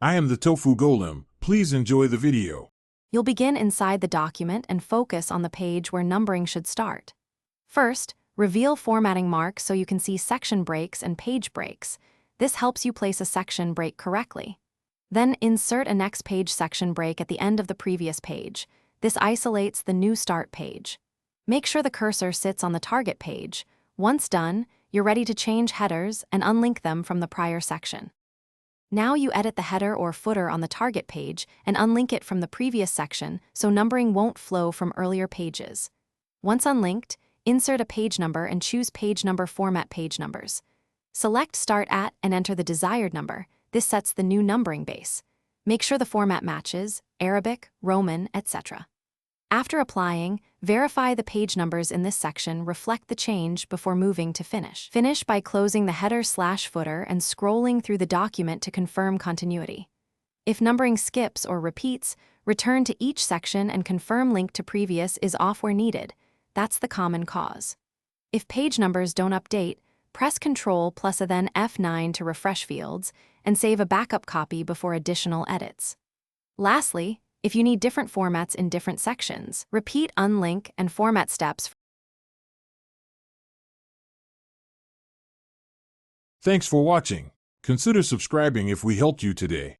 I am the Tofu Golem. Please enjoy the video. You'll begin inside the document and focus on the page where numbering should start. First, reveal formatting marks so you can see section breaks and page breaks. This helps you place a section break correctly. Then insert a next page section break at the end of the previous page. This isolates the new start page. Make sure the cursor sits on the target page. Once done, you're ready to change headers and unlink them from the prior section. Now you edit the header or footer on the target page and unlink it from the previous section so numbering won't flow from earlier pages. Once unlinked, insert a page number and choose page number format page numbers. Select Start At and enter the desired number. This sets the new numbering base. Make sure the format matches, Arabic, Roman, etc. After applying, verify the page numbers in this section reflect the change before moving to Finish. Finish by closing the header/footer and scrolling through the document to confirm continuity. If numbering skips or repeats, return to each section and confirm link to previous is off where needed. That's the common cause. If page numbers don't update, press Ctrl plus a then F9 to refresh fields and save a backup copy before additional edits. Lastly, if you need different formats in different sections, repeat unlink and format steps. Thanks for watching. Consider subscribing if we helped you today.